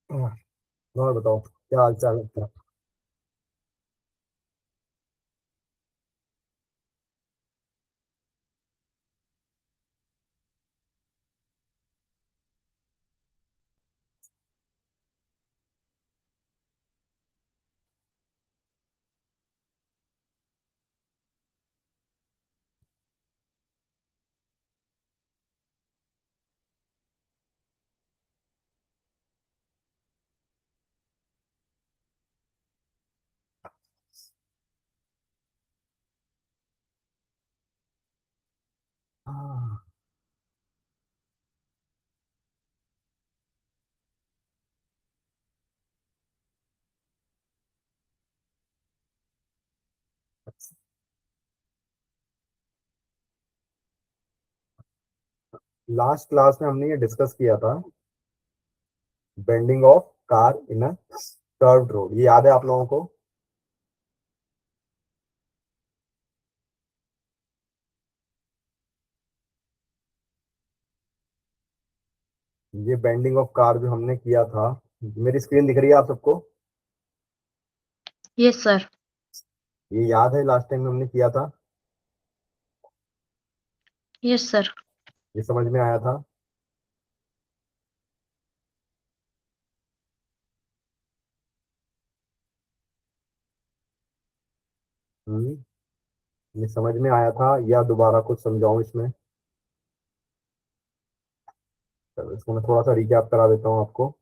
हाँ, और बताओ क्या हाल चाल है आपका? हाँ, लास्ट क्लास में हमने ये डिस्कस किया था, bending of car in a curved road. ये याद है आप लोगों को? ये बेंडिंग ऑफ कार जो हमने किया था, मेरी स्क्रीन दिख रही है आप सबको? Yes sir. ये याद है लास्ट टाइम हमने किया था? Yes sir. ये समझ में आया था? हम्म। ये समझ में आया था या दोबारा कुछ समझाऊं इसमें? चलो इसको मैं थोड़ा सा रिकैप करा देता हूँ आपको।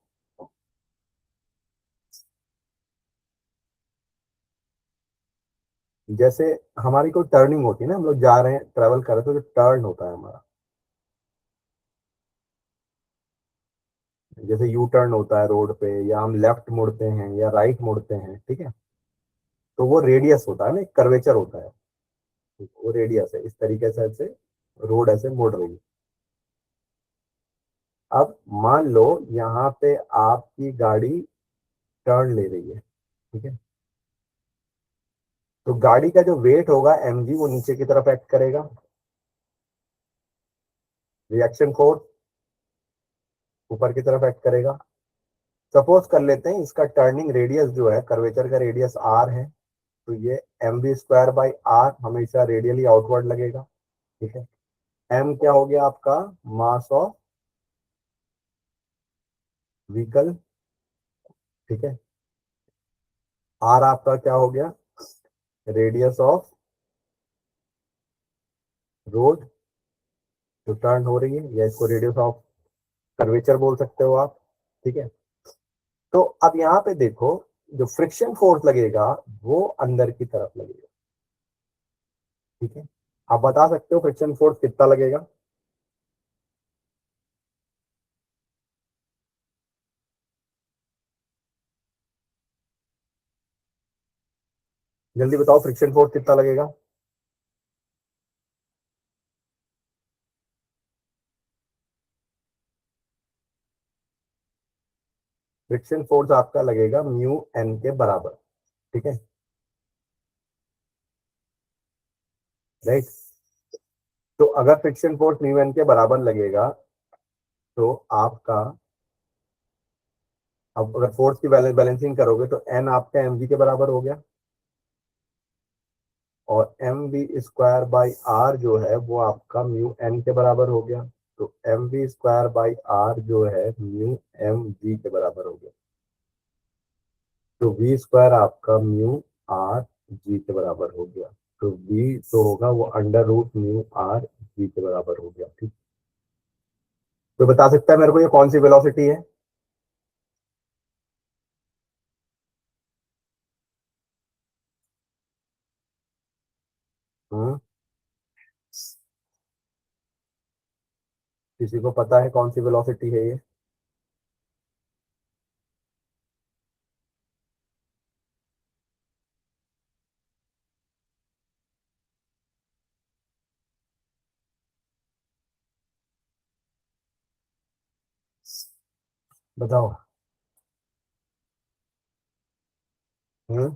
जैसे हमारी कोई टर्निंग होती है ना, हम लोग जा रहे हैं, ट्रेवल कर रहे हैं, तो जो टर्न होता है हमारा, जैसे यू टर्न होता है रोड पे, या हम लेफ्ट मुड़ते हैं या राइट मुड़ते हैं, ठीक है? तो वो रेडियस होता है ना, एक कर्वेचर होता है। वो रेडियस है, इस तरीके से ऐसे रोड ऐसे मुड़ रही है। अब मान लो यहाँ पे आपकी गाड़ी टर्न ले रही है, ठीक है? तो गाड़ी का जो वेट होगा mg, वो नीचे की तरफ एक्ट करेगा। रिएक्शन फोर्स ऊपर की तरफ एक्ट करेगा। सपोज कर लेते हैं इसका टर्निंग रेडियस जो है, कर्वेचर का रेडियस r है, तो ये mv² बाई r हमेशा रेडियली आउटवर्ड लगेगा, ठीक है? m क्या हो गया आपका? मास ऑफ व्हीकल, ठीक है? r आपका क्या हो गया? रेडियस ऑफ रोड जो टर्न हो रही है, या इसको रेडियस ऑफ कर्वेचर बोल सकते हो आप, ठीक है? तो अब यहाँ पे देखो, जो फ्रिक्शन फोर्स लगेगा वो अंदर की तरफ लगेगा, ठीक है? आप बता सकते हो फ्रिक्शन फोर्स कितना लगेगा? जल्दी बताओ, फ्रिक्शन फोर्स कितना लगेगा? फ्रिक्शन फोर्स आपका लगेगा म्यू एन के बराबर, ठीक है? राइट। तो अगर फ्रिक्शन फोर्स म्यू एन के बराबर लगेगा, तो आपका, अब अगर फोर्स की बैलेंसिंग करोगे तो एन आपका एम जी के बराबर हो गया, और m v square by r जो है वो आपका म्यू एन के बराबर हो गया। तो m v square by r जो है म्यू एम जी के बराबर हो गया। तो वी स्क्वायर आपका म्यू आर जी के बराबर हो गया। तो वी तो होगा वो under root mu r g के बराबर हो गया, ठीक? तो बता सकता है मेरे को ये कौन सी वेलोसिटी है? हम्म। किसी को पता है कौन सी वेलोसिटी है ये? बताओ। हम्म।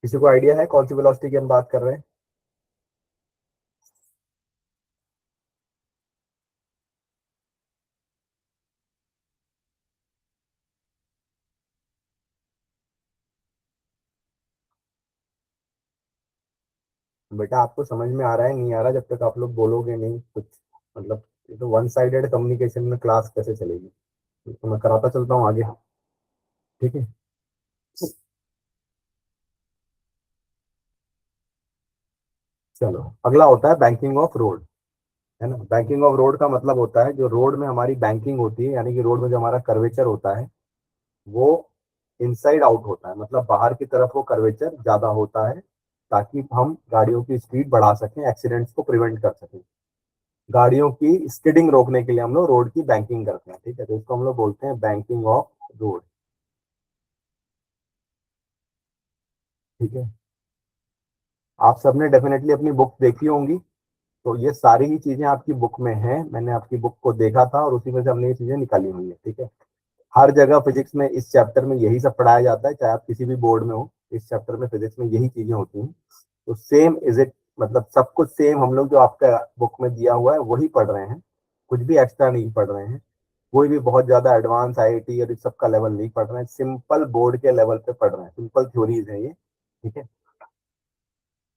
किसी को आइडिया है कौन सी वेलोसिटी की हम बात कर रहे हैं? बेटा आपको समझ में आ रहा है नहीं आ रहा, जब तक आप लोग बोलोगे नहीं कुछ, मतलब ये तो वन साइडेड कम्युनिकेशन में क्लास कैसे चलेगी। तो मैं कराता चलता हूँ आगे। ठीक है। चलो, अगला होता है बैंकिंग ऑफ रोड। है ना, बैंकिंग ऑफ रोड का मतलब होता है जो रोड में हमारी बैंकिंग होती है, यानी कि रोड में जो हमारा कर्वेचर होता है वो इनसाइड आउट होता है, मतलब बाहर की तरफ वो कर्वेचर ज्यादा होता है, ताकि हम गाड़ियों की स्पीड बढ़ा सकें, एक्सीडेंट्स को प्रिवेंट कर सकें। गाड़ियों की स्किडिंग रोकने के लिए हम लोग रोड की बैंकिंग करते हैं। ठीक है, तो इसको हम लोग बोलते हैं बैंकिंग ऑफ रोड। ठीक है। आप सबने डेफिनेटली अपनी बुक देखी होंगी, तो ये सारी ही चीजें आपकी बुक में हैं। मैंने आपकी बुक को देखा था और उसी में से हमने ये चीजें निकाली हुई है। ठीक है। हर जगह फिजिक्स में इस चैप्टर में यही सब पढ़ाया जाता है, चाहे आप किसी भी बोर्ड में हो, इस चैप्टर में फिजिक्स में यही चीजें होती हैं। तो सेम इज इट, मतलब सब कुछ सेम हम लोग जो आपका बुक में दिया हुआ है वही पढ़ रहे हैं, कुछ भी एक्स्ट्रा नहीं पढ़ रहे हैं। कोई भी बहुत ज्यादा एडवांस आईआईटी और इस सब का लेवल नहीं पढ़ रहे हैं, सिंपल बोर्ड के लेवल पे पढ़ रहे हैं, सिंपल थ्योरीज है ये। ठीक है।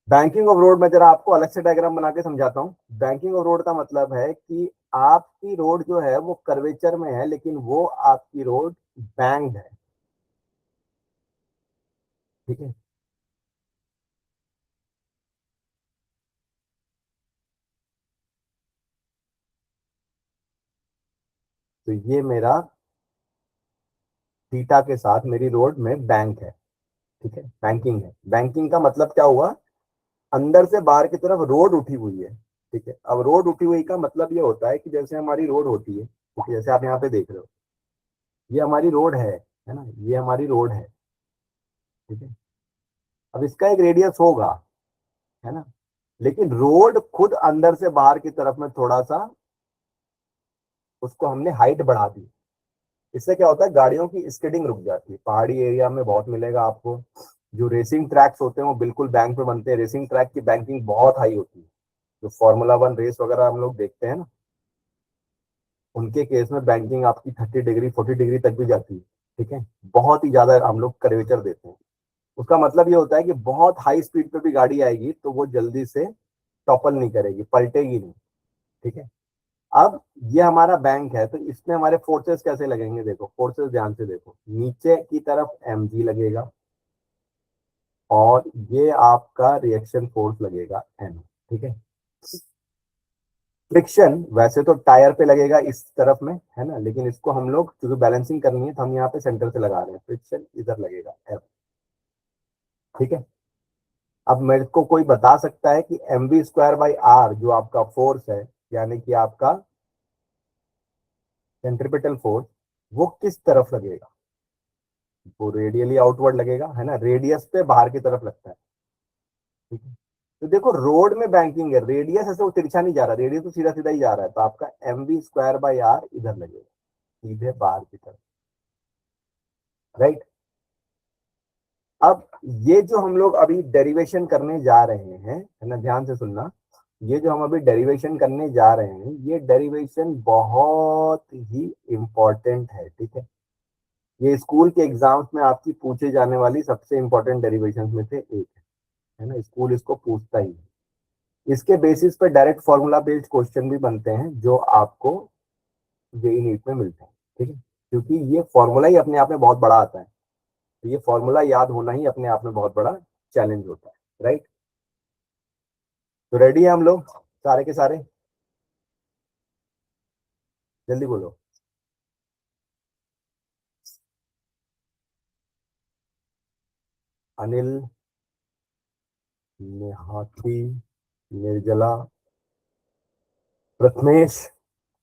बैंकिंग ऑफ रोड में जरा आपको अलग से डायग्राम बना के समझाता हूँ। बैंकिंग ऑफ रोड का मतलब है कि आपकी रोड जो है वो कर्वेचर में है, लेकिन वो आपकी रोड बैंक्ड है। ठीक है। तो ये मेरा थीटा के साथ मेरी रोड में बैंक है। ठीक है, बैंकिंग है। बैंकिंग का मतलब क्या हुआ, अंदर से बाहर की तरफ रोड उठी हुई है। ठीक है, अब रोड उठी हुई का मतलब ये होता है कि जैसे हमारी रोड होती है, ठीक है, जैसे आप यहाँ पे देख रहे हो, ये हमारी रोड है ना, ये हमारी रोड है। ठीक है। अब इसका एक रेडियस होगा, है ना, लेकिन रोड खुद अंदर से बाहर की तरफ में थोड़ा सा उसको हमने हाइट बढ़ा दी। इससे क्या होता है, गाड़ियों की स्किडिंग रुक जाती है। पहाड़ी एरिया में बहुत मिलेगा आपको। जो रेसिंग ट्रैक्स होते हैं वो बिल्कुल बैंक पे बनते हैं, रेसिंग ट्रैक की बैंकिंग बहुत हाई होती है। जो फॉर्मूला वन रेस वगैरह हम लोग देखते हैं ना, उनके केस में बैंकिंग आपकी 30 डिग्री 40 डिग्री तक भी जाती है। ठीक है, बहुत ही ज्यादा हम लोग कर्वेचर देते हैं। उसका मतलब ये होता है कि बहुत हाई स्पीड पे भी गाड़ी आएगी तो वो जल्दी से टॉपल नहीं करेगी, पलटेगी नहीं। ठीक है। अब ये हमारा बैंक है, तो इसमें हमारे फोर्सेस कैसे लगेंगे, देखो फोर्सेस ध्यान से देखो, नीचे की तरफ mg लगेगा और ये आपका रिएक्शन फोर्स लगेगा n। ठीक है। फ्रिक्शन वैसे तो टायर पे लगेगा इस तरफ में, है ना, लेकिन इसको हम लोग क्योंकि बैलेंसिंग करनी है तो हम यहाँ पे सेंटर से लगा रहे हैं, फ्रिक्शन इधर लगेगा F। ठीक है। अब मेरे को कोई बता सकता है कि mv² बाई r जो आपका फोर्स है, यानी कि आपका सेंट्रिपिटल फोर्स, वो किस तरफ लगेगा। वो रेडियली आउटवर्ड लगेगा, है ना, रेडियस पे बाहर की तरफ लगता है। ठीक है। तो देखो रोड में बैंकिंग है, रेडियस ऐसे वो तिरछा नहीं जा रहा, रेडियस तो सीधा सीधा ही जा रहा है, तो आपका mv² बाई r इधर लगेगा, सीधे बाहर की तरफ। राइट। अब ये जो हम लोग अभी डेरिवेशन करने जा रहे हैं, है ना, ध्यान से सुनना, ये जो हम अभी डेरिवेशन करने जा रहे हैं ये डेरिवेशन बहुत ही इंपॉर्टेंट है। ठीक है, ये स्कूल के एग्जाम्स में आपकी पूछे जाने वाली सबसे इंपॉर्टेंट डेरिवेशन में से एक है ना, स्कूल इसको पूछता ही है। इसके बेसिस पे डायरेक्ट फॉर्मूला बेस्ड क्वेश्चन भी बनते हैं जो आपको जेई नीट में मिलते हैं। ठीक है, क्योंकि ये फॉर्मूला ही अपने आप में बहुत बड़ा आता है, तो ये फॉर्मूला याद होना ही अपने आप में बहुत बड़ा चैलेंज होता है। राइट। तो रेडी है हम लोग सारे के सारे, जल्दी बोलो। अनिल, नेहाती, निर्जला, Prathamesh.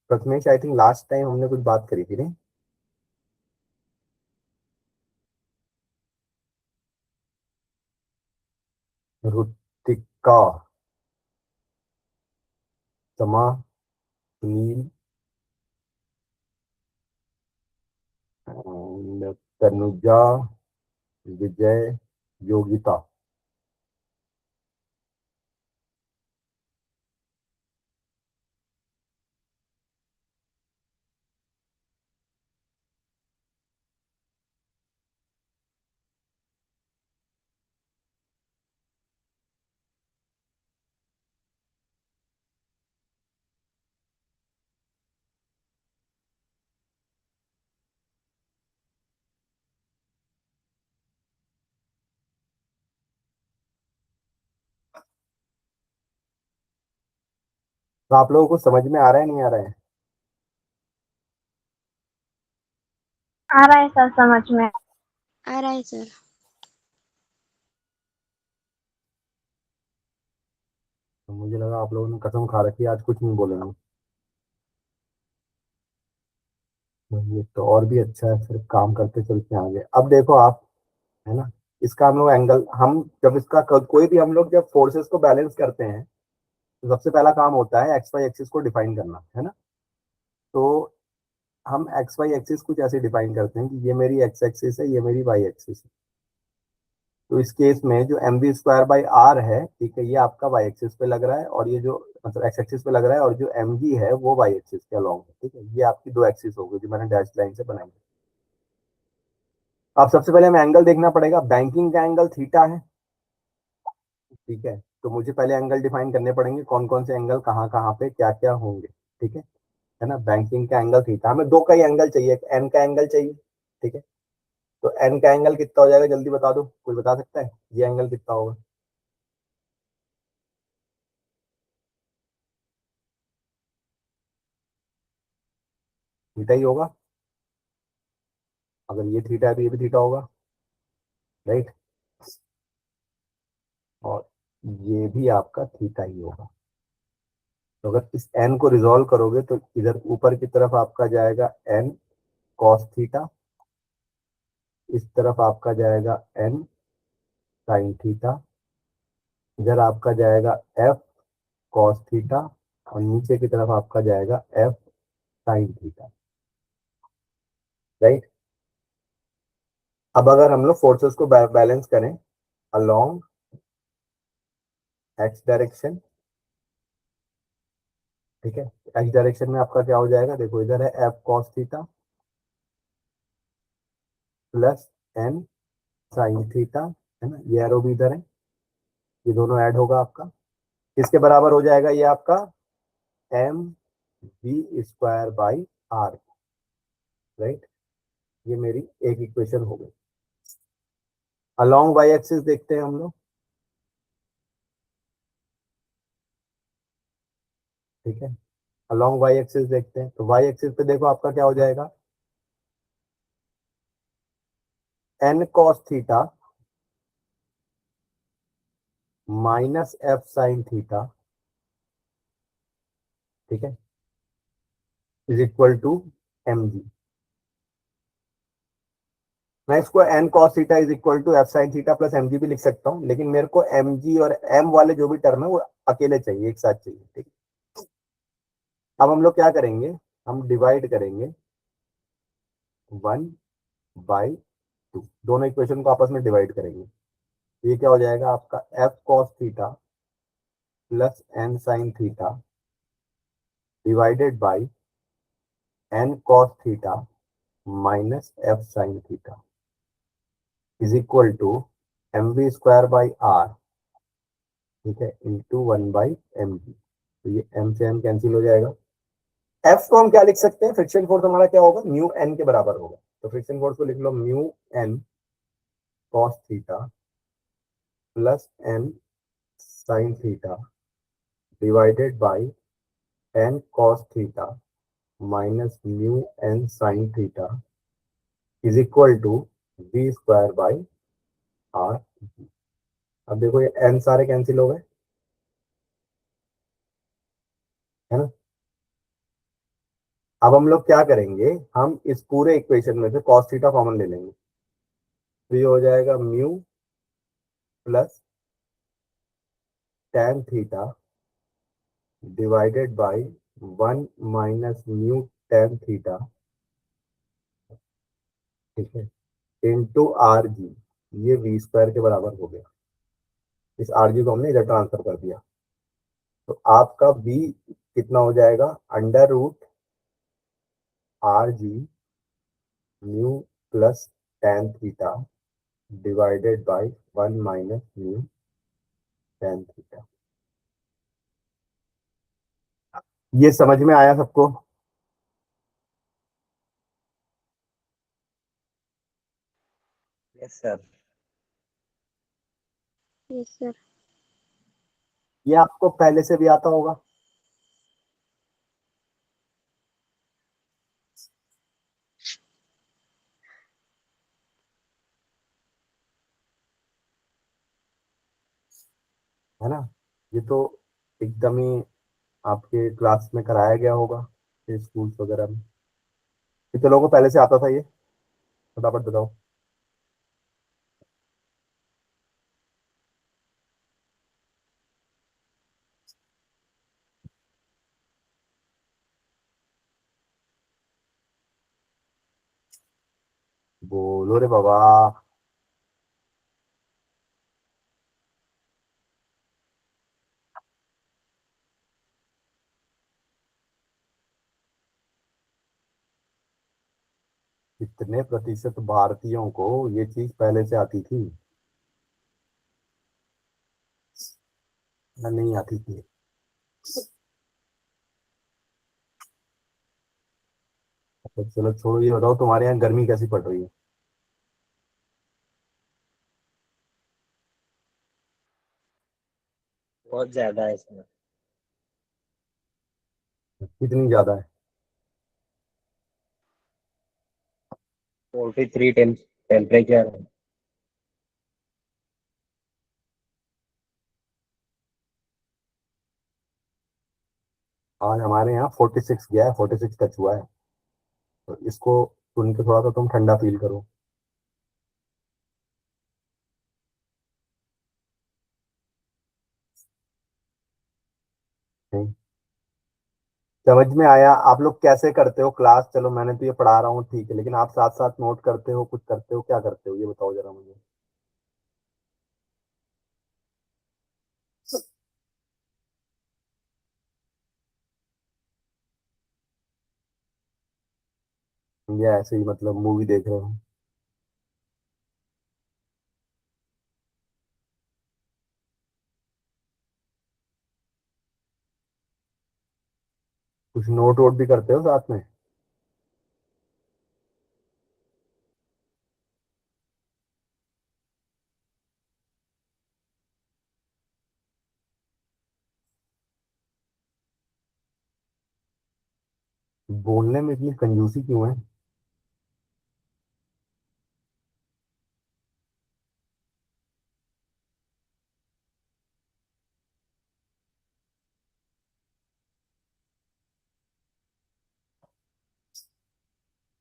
Prathamesh I think last time हमने कुछ बात करी थी नहीं। रुतिका, समा, सुनील, तनुजा, विजय, योगिता। तो आप लोगों को समझ में आ रहा है नहीं आ रहा है? आ रहा है सर समझ में। आ रहा है सर। तो मुझे लगा आप लोगों ने कसम खा रखी है आज कुछ नहीं बोलेंगे। तो ये तो और भी अच्छा है, फिर काम करते चलते हैं आगे। अब देखो आप, है ना, इसका हम लोग एंगल, हम जब इसका कोई भी हम लोग जब फोर्सेस को बैलेंस करते हैं तो सबसे पहला काम होता है एक्स वाई एक्सिस को डिफाइन करना, है ना। तो हम एक्स वाई एक्सिस कुछ ऐसे डिफाइन करते हैं कि ये मेरी एक्स एक्सिस है, ये मेरी वाई एक्सिस है। तो इस केस में जो m v square by r है, ठीक है, ये आपका वाई एक्सिस पे लग रहा है, और ये जो मतलब एक्स एक्सिस पे लग रहा है, और जो एम वी है वो वाई एक्सिस के अलॉन्ग है, ठीक है। ये आपकी दो एक्सिस हो गई जो मैंने डैश लाइन से बनाई। अब सबसे पहले हमें एंगल देखना पड़ेगा। बैंकिंग का एंगल थीटा है, ठीक है। तो मुझे पहले एंगल डिफाइन करने पड़ेंगे, कौन कौन से एंगल कहाँ कहाँ पे क्या क्या होंगे, ठीक है ना। बैंकिंग का एंगल थीटा, हमें दो का ही एंगल चाहिए, एक एन का एंगल चाहिए, ठीक है। तो एन का एंगल कितना हो जाएगा जल्दी बता दो, कोई बता सकता है ये एंगल कितना होगा? थीटा ही होगा। अगर ये थीटा है तो ये भी थीटा होगा, राइट। और ये भी आपका थीटा ही होगा। तो अगर इस एन को रिजोल्व करोगे तो इधर ऊपर की तरफ आपका जाएगा एन कॉस थीटा, इस तरफ आपका जाएगा एन साइन थीटा, इधर आपका जाएगा एफ कॉस थीटा, और नीचे की तरफ आपका जाएगा एफ साइन थीटा, राइट। अब अगर हम लोग फोर्सेस को बैलेंस करें अलोंग एक्स डायरेक्शन, ठीक है, एक्स डायरेक्शन में आपका क्या हो जाएगा, देखो इधर है f cos theta plus n sine theta, है ना, ये एरो भी इधर है, ये दोनों ऐड होगा आपका, किसके बराबर हो जाएगा ये आपका m v square by r, right. ये मेरी एक इक्वेशन हो गई। अलोंग वाई एक्सिस देखते हैं हम लोग, ठीक है। अलोंग वाई एक्सिस देखते हैं, तो वाई एक्सिस पे देखो आपका क्या हो जाएगा, n cos theta minus f sine theta, ठीक है, is equal to m g. मैं इसको n cos theta is equal to f sine theta plus m g भी लिख सकता हूँ, लेकिन मेरे को एम जी और एम वाले जो भी टर्म है वो अकेले चाहिए, एक साथ चाहिए, ठीक है। अब हम लोग क्या करेंगे, हम डिवाइड करेंगे 1/2, दोनों इक्वेशन को आपस में डिवाइड करेंगे। तो ये क्या हो जाएगा आपका f cos theta plus n sine theta divided by n cos theta minus f sine theta is equal to m v square by r, ठीक है, इंटू 1/mg। तो ये m से m कैंसिल हो जाएगा। f को हम क्या लिख सकते हैं, फ्रिक्शन फोर्स हमारा क्या होगा, म्यू n के बराबर होगा। तो फ्रिक्शन फोर्स को लिख लो mu n cos theta plus n sine theta divided by n cos theta minus mu n sine theta is equal to v square by R. अब देखो ये n सारे कैंसिल हो गए, है ना। अब हम लोग क्या करेंगे, हम इस पूरे इक्वेशन में से कॉस थीटा कॉमन ले लेंगे। तो ये हो जाएगा mu plus tan theta divided by 1 - mu tan theta, ठीक है, इंटू आर जी। ये वी स्क्वायर के बराबर हो गया। इस आर जी को हमने इधर ट्रांसफर कर दिया। तो आपका वी कितना हो जाएगा, under root r g mu plus tan theta divided by 1 - mu tan theta. ये समझ में आया सबको? Yes sir. Yes sir. ये आपको पहले से भी आता होगा, है ना। ये तो एकदम ही आपके क्लास में कराया गया होगा, स्कूल वगैरह में। कितने लोगों को पहले से आता था ये, फटाफट बताओ। बोलो रे बाबा। कितने प्रतिशत भारतीयों को ये चीज पहले से आती थी या नहीं आती थी? तो चलो छोड़ो, ये बताओ तुम्हारे यहाँ गर्मी कैसी पड़ रही है? बहुत ज्यादा है सर। कितनी ज्यादा है? 43 टेम्परेचर है। आज हमारे यहाँ 46 गया है, 46 टच हुआ है। तो इसको सुन के थोड़ा सा तुम ठंडा फील करो। नहीं, समझ में आया? आप लोग कैसे करते हो क्लास? चलो मैंने तो ये पढ़ा रहा हूँ ठीक है, लेकिन आप साथ साथ नोट करते हो, कुछ करते हो, क्या करते हो ये बताओ जरा मुझे। ये ऐसे ही मतलब मूवी देख रहे हो? कुछ नोट वोट भी करते हो साथ में? बोलने में इतनी कंजूसी क्यों है?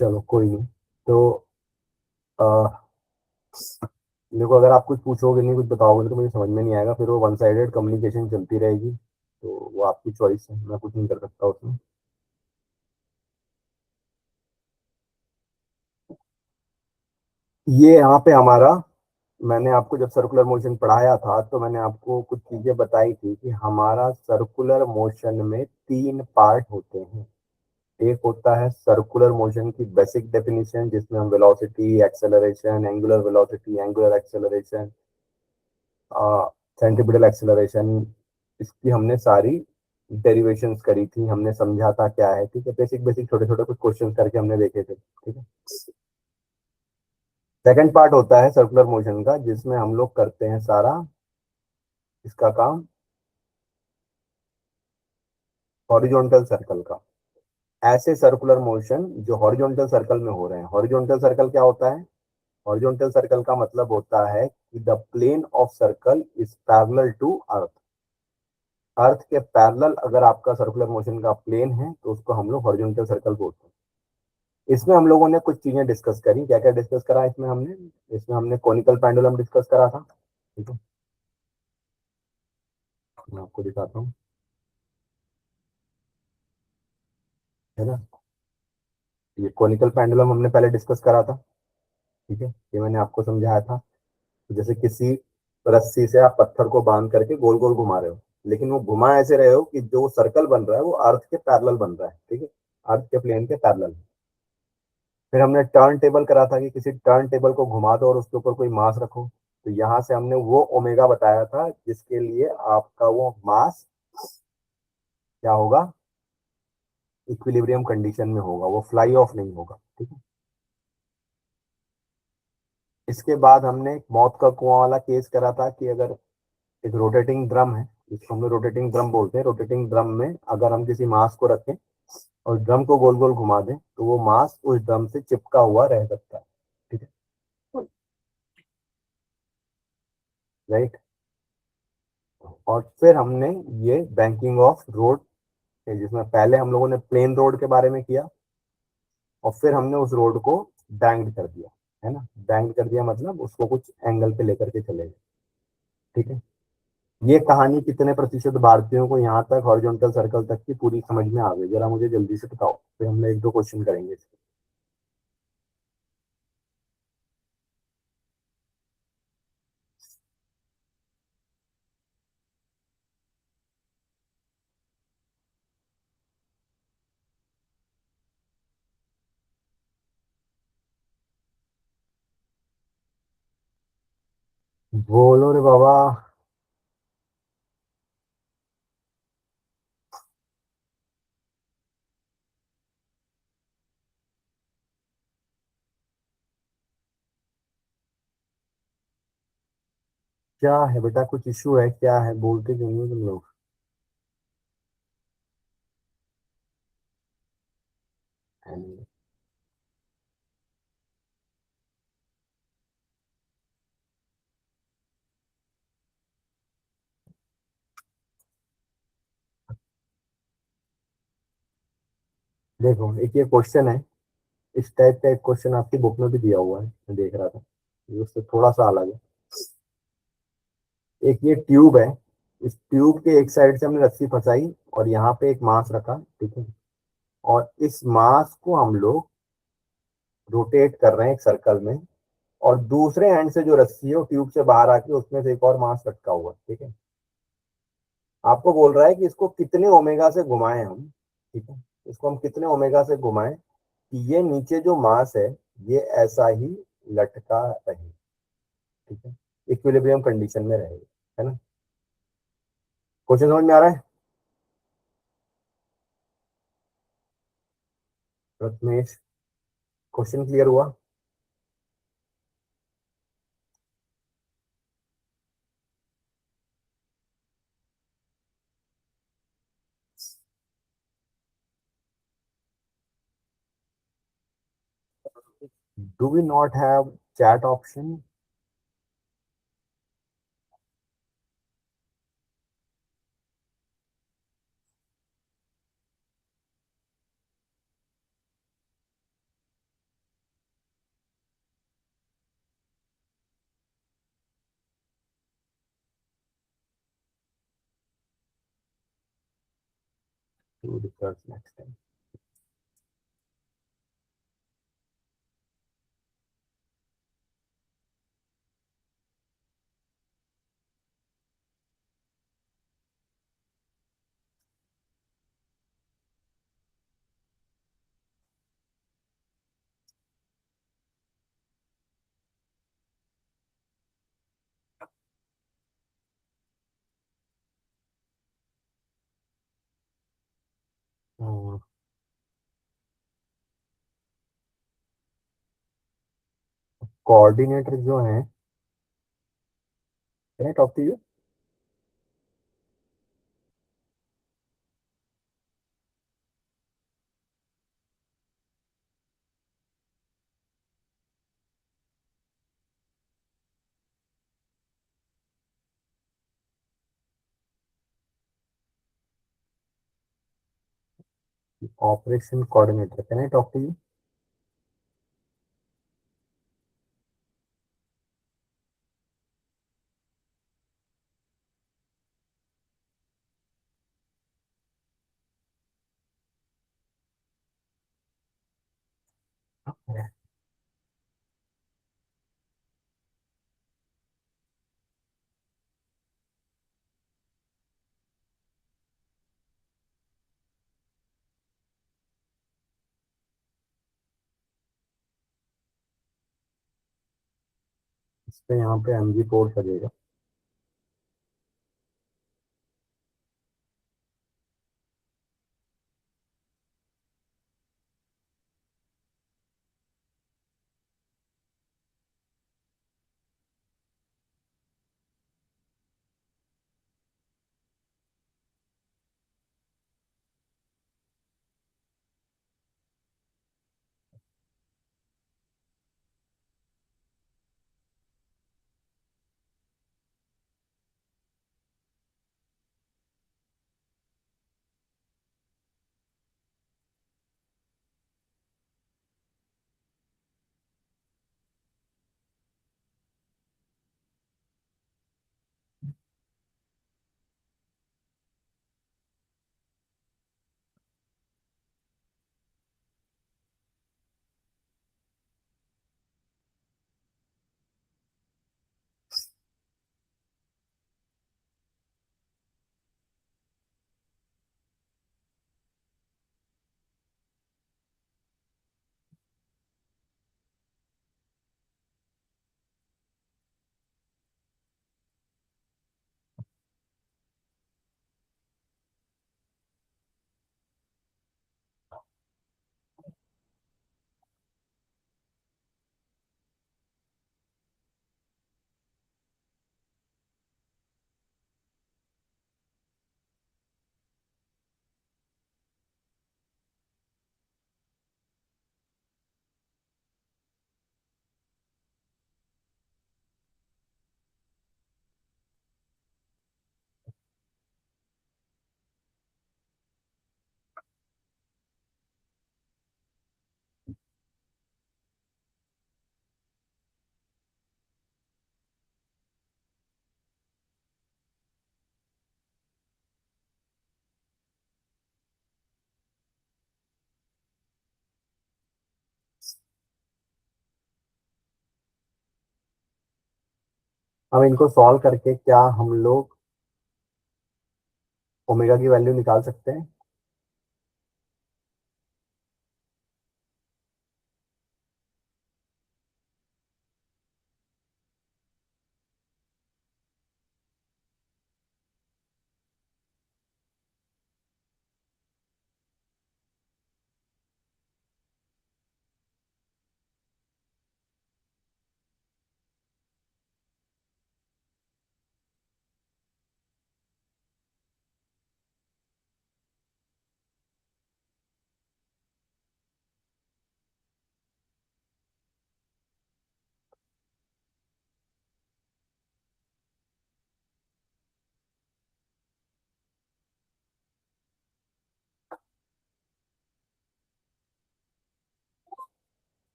चलो कोई नहीं। तो आ, देखो, अगर आप कुछ पूछोगे नहीं, कुछ बताओगे तो मुझे समझ में नहीं आएगा, फिर वो वन साइडेड कम्युनिकेशन चलती रहेगी। तो वो आपकी चॉइस है, मैं कुछ नहीं कर सकता उसमें। ये यहाँ पे हमारा, मैंने आपको जब सर्कुलर मोशन पढ़ाया था तो मैंने आपको कुछ चीजें बताई थी कि हमारा सर्कुलर मोशन में तीन पार्ट होते हैं। एक होता है सर्कुलर मोशन की बेसिक डेफिनेशन, जिसमें हम velocity, acceleration, angular velocity, angular acceleration, centripetal acceleration, इसकी हमने सारी डेरिवेशंस करी थी, हमने समझा था क्या है। ठीक है, बेसिक बेसिक छोटे छोटे कुछ क्वेश्चन करके हमने देखे थे। ठीक है। सेकंड पार्ट होता है सर्कुलर मोशन का, जिसमें हम लोग करते हैं सारा इसका काम हॉरिजॉन्टल सर्कल का। ऐसे सर्कुलर मोशन जो हॉरिजॉन्टल सर्कल में हो रहे हैं। हॉरिजॉन्टल सर्कल क्या होता है? हॉरिजॉन्टल सर्कल का मतलब होता है कि the plane of circle is parallel to earth. Earth के पैरेलल अगर आपका सर्कुलर मोशन का प्लेन है तो उसको हम लोग हॉरिजॉन्टल सर्कल बोलते हैं। इसमें हम लोगों ने कुछ चीजें डिस्कस करी। क्या क्या डिस्कस करा इसमें हमने? इसमें हमने कॉनिकल पेंडुलम डिस्कस करा था। ठीक है, मैं आपको दिखाता हूँ, है ना। ये कॉनिकल पेंडुलम हमने पहले डिस्कस करा था। ठीक है, ये मैंने आपको समझाया था। जैसे किसी रस्सी से आप पत्थर को बांध करके गोल गोल घुमा रहे हो, लेकिन वो घुमा ऐसे रहे हो कि जो सर्कल बन रहा है वो अर्थ के पैरेलल बन रहा है। ठीक है, अर्थ के प्लेन के पैरेलल। फिर हमने टर्न टेबल करा था कि किसी टर्न टेबल को घुमा दो और उसके ऊपर कोई मास रखो। तो यहाँ से हमने वो ओमेगा बताया था जिसके लिए आपका वो मास क्या होगा, इक्विलिब्रियम कंडीशन में होगा, वो फ्लाई ऑफ नहीं होगा। ठीक है। इसके बाद हमने मौत का कुआं वाला केस करा था कि अगर एक रोटेटिंग ड्रम है, जिसको हम लोग रोटेटिंग ड्रम बोलते हैं, रोटेटिंग ड्रम में अगर हम किसी मास को रखें और ड्रम को गोल गोल घुमा दें तो वो मास उस ड्रम से चिपका हुआ रह सकता है। ठीक है, राइट। और फिर हमने ये बैंकिंग ऑफ रोड, जिसमें पहले हम लोगों ने प्लेन रोड के बारे में किया और फिर हमने उस रोड को बैंक्ड कर दिया, है ना। बैंक्ड कर दिया मतलब उसको कुछ एंगल पे लेकर के चले गए, ठीक है। ये कहानी कितने प्रतिशत भारतीयों को यहाँ तक हॉरिजॉन्टल सर्कल तक की पूरी समझ में आ गई, जरा मुझे जल्दी से बताओ, फिर हमने एक दो क्वेश्चन करेंगे इसके। बोलो रे बाबा। क्या है बेटा, कुछ इशू है क्या है, बोलते क्यों नहीं हो तुम लोग। देखो एक ये क्वेश्चन है, इस टाइप का एक क्वेश्चन आपकी बुक में भी दिया हुआ है, मैं देख रहा था, ये उससे थोड़ा सा अलग है। एक ये ट्यूब है, इस ट्यूब के एक साइड से हमने रस्सी फंसाई और यहाँ पे एक मास रखा, ठीक है। और इस मास को हम लोग रोटेट कर रहे हैं एक सर्कल में, और दूसरे एंड से जो रस्सी है वो ट्यूब से बाहर आके उसमें से एक और मास लटका हुआ है, ठीक है। आपको बोल रहा है कि इसको कितने ओमेगा से घुमाएं हम, ठीक है। इसको हम कितने ओमेगा से घुमाएं कि ये नीचे जो मास है ये ऐसा ही लटका रहे, ठीक है, इक्विलिब्रियम कंडीशन में रहेगा, है ना। क्वेश्चन समझ में आ रहा है रत्नेश? क्वेश्चन क्लियर हुआ? Do we not have chat option? To research next time. Coordinator जो है, can I talk to you? Operation coordinator, can I talk to you? इस पे यहाँ पे एमजी कोड लगेगा। हम इनको सॉल्व करके क्या हम लोग ओमेगा की वैल्यू निकाल सकते हैं?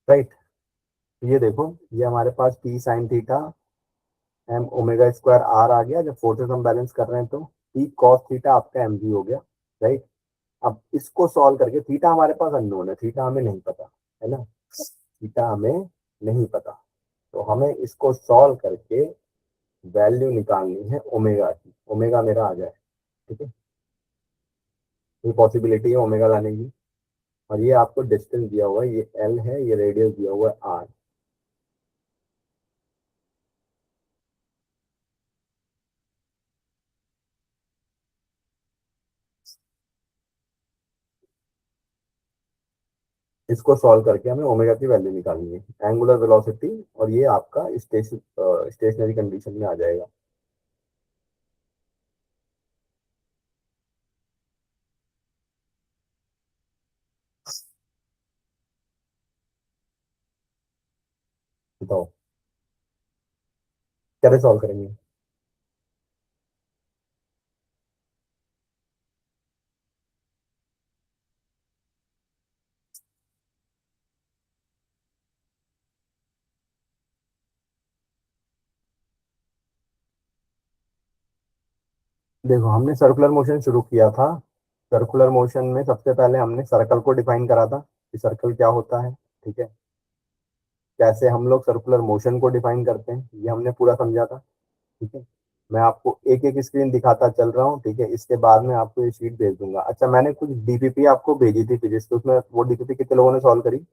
राइट। ये देखो, ये हमारे पास P sine theta M omega square R आ गया। जब फोर्सेस हम बैलेंस कर रहे हैं तो पी कॉस थीटा आपका एम भी हो गया। राइट। अब इसको सॉल्व करके, थीटा हमारे पास अननोन है, थीटा हमें नहीं पता, है ना, थीटा हमें नहीं पता, तो हमें इसको सॉल्व करके वैल्यू निकालनी है ओमेगा की। ओमेगा मेरा आ जाए, ठीक है। ये पॉसिबिलिटी है ओमेगा लाने की। और ये आपको डिस्टेंस दिया हुआ है, ये एल है, ये रेडियस दिया हुआ है आर। इसको सॉल्व करके हमें ओमेगा की वैल्यू निकालनी है, एंगुलर वेलोसिटी, और ये आपका स्टेशनरी कंडीशन में आ जाएगा। बताओ कैसे सॉल्व करेंगे? देखो, हमने सर्कुलर मोशन शुरू किया था। सर्कुलर मोशन में सबसे पहले हमने सर्कल को डिफाइन करा था कि सर्कल क्या होता है, ठीक है। कैसे हम लोग सर्कुलर मोशन को डिफाइन करते हैं, ये हमने पूरा समझा था, ठीक है। मैं आपको एक एक स्क्रीन दिखाता चल रहा हूँ, ठीक है। इसके बाद में आपको ये शीट भेज दूंगा। अच्छा, मैंने कुछ डीपीपी आपको भेजी थी फिजिक्स की, उसमें वो डीपीपी कितने लोगों ने सॉल्व करी?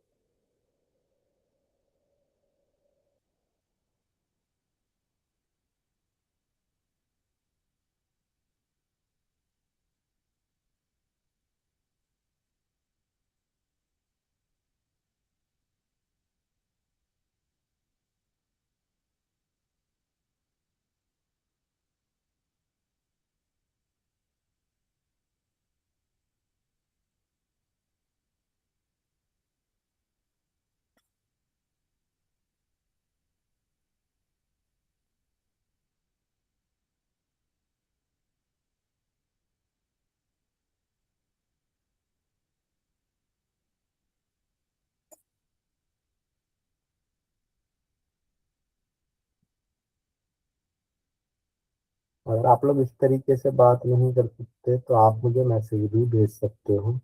अगर आप लोग इस तरीके से बात नहीं कर सकते तो आप मुझे मैसेज भी भेज सकते हो।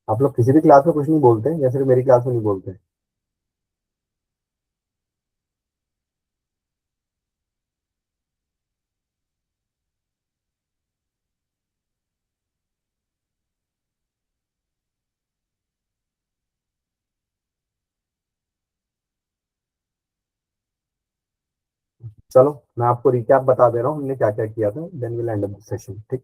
आप लोग किसी भी क्लास में कुछ नहीं बोलते हैं या सिर्फ मेरी क्लास में नहीं बोलते? चलो मैं आपको रिकैप बता दे रहा हूँ हमने क्या क्या किया था, then will end up the session. ठीक।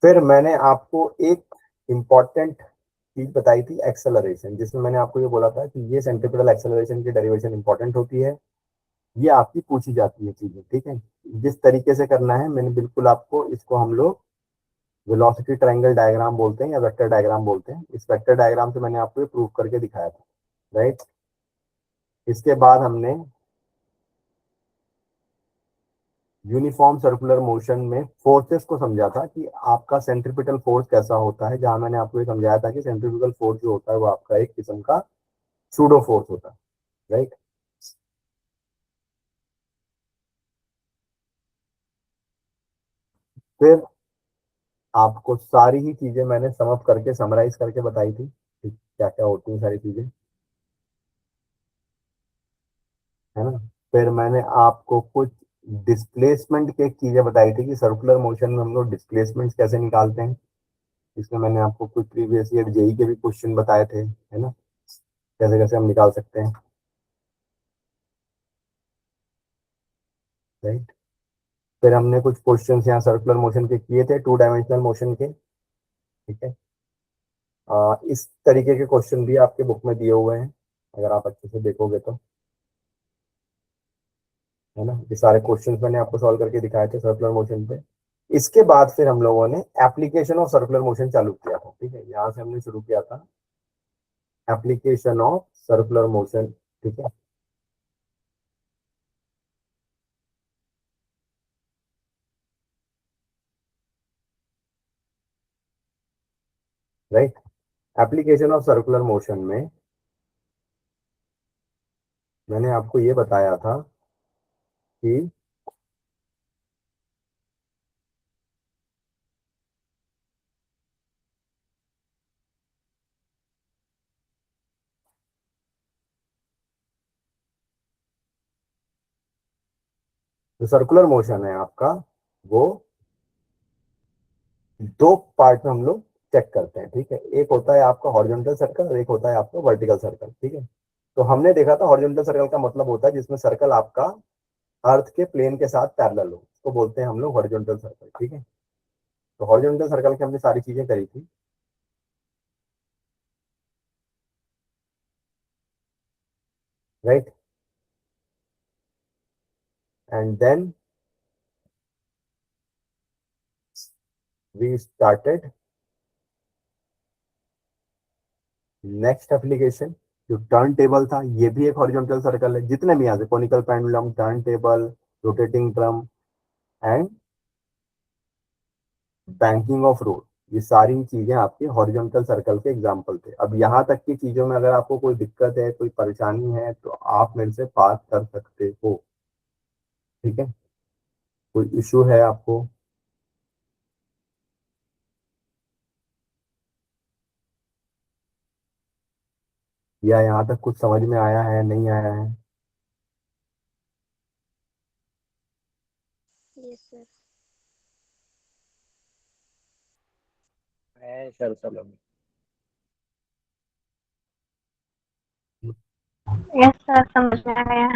फिर मैंने आपको एक इम्पॉर्टेंट चीज बताई थी, एक्सेलरेशन, जिसमें मैंने आपको ये बोला था कि ये सेंट्रीपिटल एक्सेलरेशन की डेरिवेशन इंपॉर्टेंट होती है, ये आपकी पूछी जाती है चीजें। ठीक है, जिस तरीके से करना है मैंने बिल्कुल आपको, इसको हम लोग वेलोसिटी ट्रायंगल डायग्राम बोलते हैं या वेक्टर डायग्राम बोलते हैं। इस वेक्टर डायग्राम से मैंने आपको ये प्रूव करके दिखाया था, राइट। इसके बाद हमने यूनिफॉर्म सर्कुलर मोशन में फोर्सेस को समझा था कि आपका सेंट्रीपिटल फोर्स कैसा होता है, जहां मैंने आपको ये समझाया था कि सेंट्रीपिटल फोर्स जो होता है वो आपका एक किस्म का सूडो फोर्स होता है, राइट। फिर आपको सारी ही चीजें मैंने समअप करके समराइज करके बताई थी कि क्या क्या होती हैं सारी चीजें, है ना। फिर मैंने आपको कुछ डिस्प्लेसमेंट की एक चीजें बताई थी कि सर्कुलर मोशन में हम लोग डिस्प्लेसमेंट कैसे निकालते हैं। इसमें मैंने आपको कुछ प्रीवियस ईयर जेई के भी क्वेश्चन बताए थे, है ना, कैसे कैसे हम निकाल सकते हैं, राइट। फिर हमने कुछ क्वेश्चन यहाँ सर्कुलर मोशन के किए थे, 2 डायमेंशनल मोशन के। ठीक है, इस तरीके के क्वेश्चन भी आपके बुक में दिए हुए हैं, अगर आप अच्छे से देखोगे तो, है ना। ये सारे क्वेश्चंस मैंने आपको सॉल्व करके दिखाए थे सर्कुलर मोशन पे। इसके बाद फिर हम लोगों ने एप्लीकेशन ऑफ सर्कुलर मोशन चालू किया था। ठीक है, यहाँ से हमने शुरू किया था एप्लीकेशन ऑफ सर्कुलर मोशन। ठीक है, right. Application of circular motion में मैंने आपको ये बताया था कि जो सर्कुलर मोशन है आपका, वो दो पार्ट में हम लोग चेक करते हैं। ठीक है, एक होता है आपका हॉरिजॉन्टल सर्कल और एक होता है आपका वर्टिकल सर्कल। ठीक है, तो हमने देखा था हॉरिजॉन्टल सर्कल का मतलब होता है जिसमें सर्कल आपका अर्थ के प्लेन के साथ पैरेलल हो, उसको बोलते हैं हम लोग हॉरिजॉन्टल सर्कल। ठीक है, तो हॉरिजॉन्टल सर्कल की हमने सारी चीजें करी थी, right. And then we started next application, जो टर्न टेबल था, ये भी एक हॉरिजॉन्टल सर्कल है। जितने भी यहाँ से conical pendulum, turn table, rotating drum and banking of road, ये सारी चीजें आपके हॉरिजॉन्टल सर्कल के एग्जाम्पल थे। अब यहाँ तक की चीजों में अगर आपको कोई दिक्कत है, कोई परेशानी है, तो आप मेरे से बात कर सकते हो। ठीक है, कोई इशू है आपको? या यहाँ तक कुछ समझ में आया है, नहीं आया है? Yes sir. है सर चलो। यस सर, समझ में आ गया।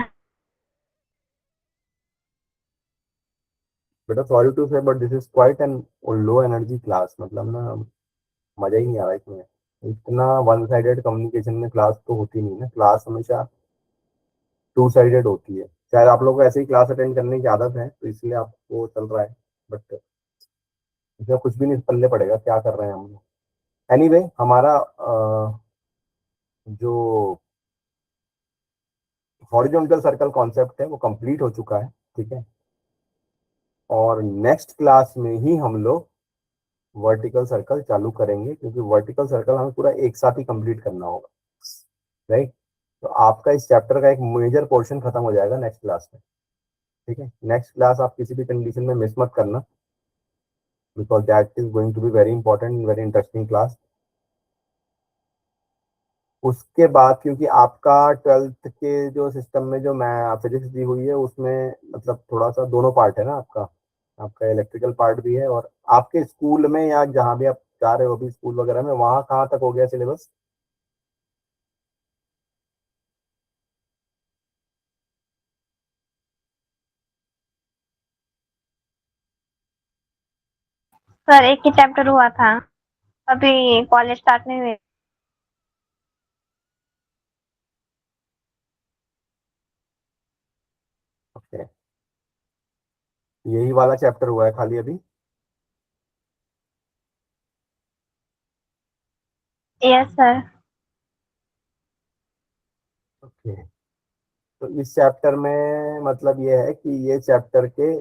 बेटा सॉरी टू से but this is quite an low energy class, मतलब ना मजा ही नहीं आ रहा इसमें। इतना वन साइडेड कम्युनिकेशन में क्लास तो होती नहीं ना, क्लास हमेशा 2 साइडेड होती है। शायद आप लोग को ऐसे ही क्लास अटेंड करने की आदत है तो इसलिए आपको चल रहा है, बट इसमें कुछ भी नहीं पल्ले पड़ेगा क्या कर रहे हैं हम लोग। एनीवे हमारा जो हॉरिजॉन्टल सर्कल कॉन्सेप्ट है वो कंप्लीट हो चुका है। ठीक है, और नेक्स्ट क्लास में ही हम लोग वर्टिकल सर्कल चालू करेंगे, क्योंकि वर्टिकल सर्कल हमें पूरा एक साथ ही कंप्लीट करना होगा, राइट। तो आपका इस चैप्टर का एक मेजर पोर्शन खत्म हो जाएगा नेक्स्ट क्लास में, ठीक है। नेक्स्ट क्लास आप किसी भी कंडीशन में मिस मत करना, because that is going to be very important, very interesting class. उसके बाद क्योंकि आपका 12th के जो सिस्टम में जो मैं फिजिक्स दी हुई है उसमें मतलब थोड़ा सा दोनों पार्ट है ना, आपका आपका इलेक्ट्रिकल पार्ट भी है, और आपके स्कूल में या जहाँ भी आप जा रहे हो अभी स्कूल वगैरह में, वहाँ कहाँ तक हो गया सिलेबस? सर एक ही चैप्टर हुआ था, अभी कॉलेज स्टार्ट नहीं हुए। ओके, यही वाला चैप्टर हुआ है खाली अभी? Yes sir. ओके, तो इस चैप्टर में मतलब ये है कि ये चैप्टर के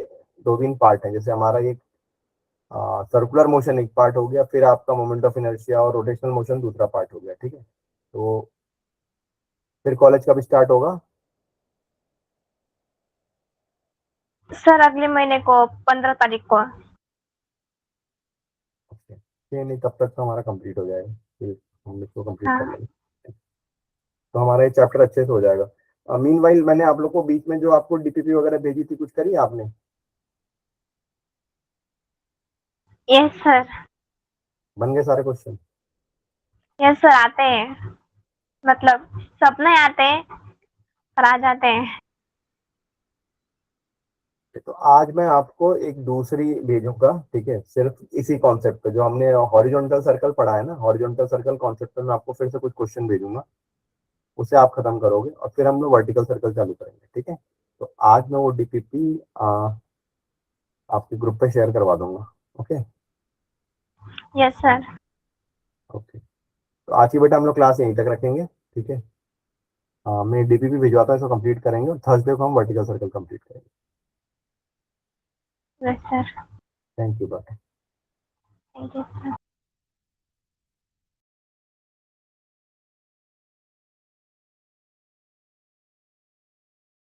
2-3 पार्ट हैं। जैसे हमारा एक सर्कुलर मोशन एक पार्ट हो गया, फिर आपका मोमेंट ऑफ इनर्शिया और रोटेशनल मोशन दूसरा पार्ट हो गया, ठीक है। तो फिर कॉलेज कब स्टार्ट होगा? सर अगले महीने को 15 तारीख को। ओके, नहीं नहीं, तब तक तो हमारा कंप्लीट हो जाएगा, फिर हम इसको कंप्लीट कर हाँ। लेंगे, तो हमारा ये चैप्टर अच्छे से हो जाएगा। मीनवाइल मैंने आप लोग को बीच में जो आपको डीपीपी वगैरह भेजी थी, कुछ करी आपने? Yes sir. बन गए सारे क्वेश्चन? यस सर, आते हैं, मतलब सब नहीं आते पर आ जाते हैं। तो आज मैं आपको एक दूसरी भेजूंगा, ठीक है, सिर्फ इसी कॉन्सेप्ट पे जो हमने हॉरिजॉन्टल सर्कल पढ़ा है ना, हॉरिजॉन्टल सर्कल कॉन्सेप्ट पे मैं आपको फिर से कुछ क्वेश्चन भेजूंगा, उसे आप खत्म करोगे और फिर हम लोग वर्टिकल सर्कल चालू करेंगे, ठीक है। तो आज मैं वो डीपीपी आपके ग्रुप पे शेयर करवा दूंगा। ओके। Yes sir. ओके, तो आज की बेटा हम लोग क्लास यहीं तक रखेंगे, ठीक है। मैं डीपीपी भिजवाता हूँ, इसको कंप्लीट करेंगे और थर्सडे को हम वर्टिकल सर्कल कंप्लीट करेंगे। Yes sir. Thank you, bye. Thank you sir.